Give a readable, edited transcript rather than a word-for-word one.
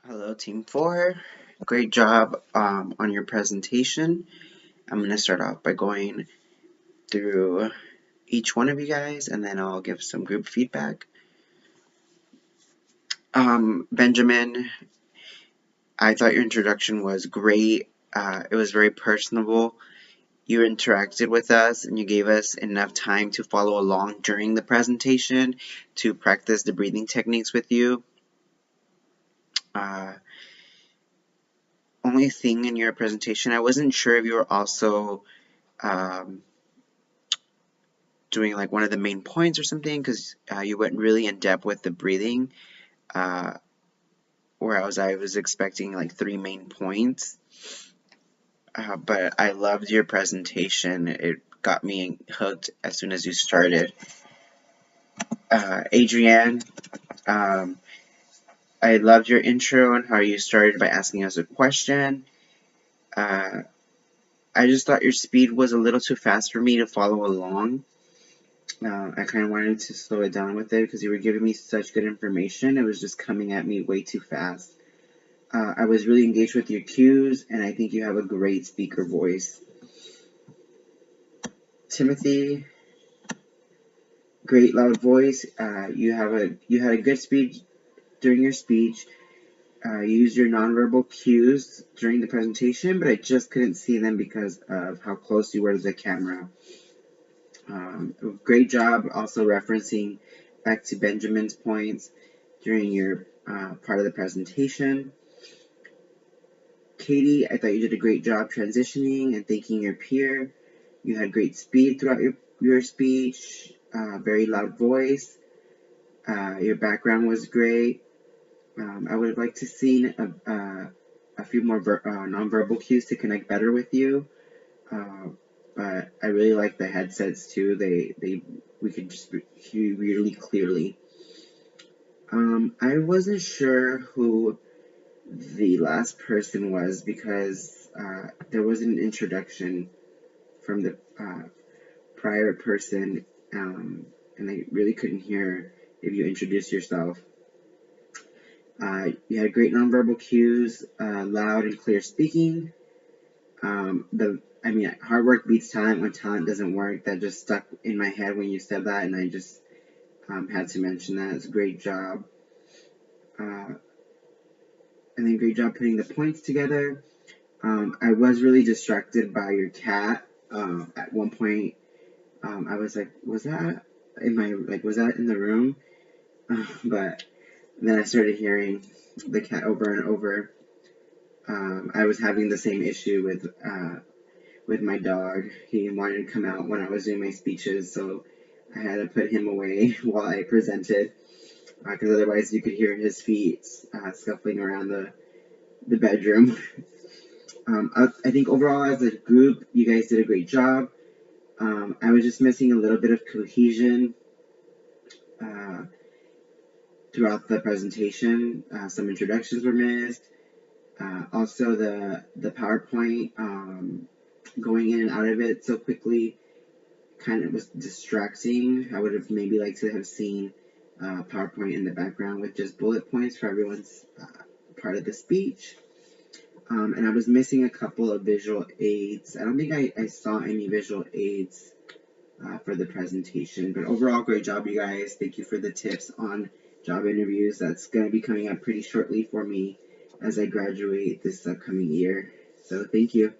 Hello, Team 4. Great job on your presentation. I'm going to start off by going through each one of you guys, and then I'll give some group feedback. Benjamin, I thought your introduction was great. It was very personable. You interacted with us, and you gave us enough time to follow along during the presentation to practice the breathing techniques with you. Only thing in your presentation, I wasn't sure if you were also doing like one of the main points or something, because you went really in depth with the breathing, whereas I was expecting like 3 main points. But I loved your presentation. It got me hooked as soon as you started. Adrienne, I loved your intro and how you started by asking us a question. I just thought your speed was a little too fast for me to follow along. I kind of wanted to slow it down with it because you were giving me such good information. It was just coming at me way too fast. I was really engaged with your cues, and I think you have a great speaker voice. Timothy, great loud voice. You had a good speech during your speech. You used your nonverbal cues during the presentation, but I just couldn't see them because of how close you were to the camera. Great job also referencing back to Benjamin's points during your part of the presentation. Katie, I thought you did a great job transitioning and thanking your peer. You had great speed throughout your speech, very loud voice. Your background was great. I would have liked to see a few more nonverbal cues to connect better with you. But I really like the headsets too. We could just hear you really clearly. I wasn't sure who the last person was because there was an introduction from the prior person, and I really couldn't hear if you introduced yourself. You had great nonverbal cues, loud and clear speaking. Hard work beats talent when talent doesn't work. That just stuck in my head when you said that, and I just had to mention that. It's a great job. And then great job putting the points together. I was really distracted by your cat. At one point, I was like, was that in the room? But then I started hearing the cat over and over. I was having the same issue with my dog. He wanted to come out when I was doing my speeches, so I had to put him away while I presented, because otherwise you could hear his feet scuffling around the bedroom. I think overall as a group, you guys did a great job. I was just missing a little bit of cohesion throughout the presentation. Some introductions were missed. Also, the PowerPoint, going in and out of it so quickly kind of was distracting. I would have maybe liked to have seen PowerPoint in the background with just bullet points for everyone's part of the speech. And I was missing a couple of visual aids. I don't think I saw any visual aids for the presentation. But overall, great job, you guys. Thank you for the tips on job interviews. That's going to be coming up pretty shortly for me as I graduate this upcoming year. So thank you.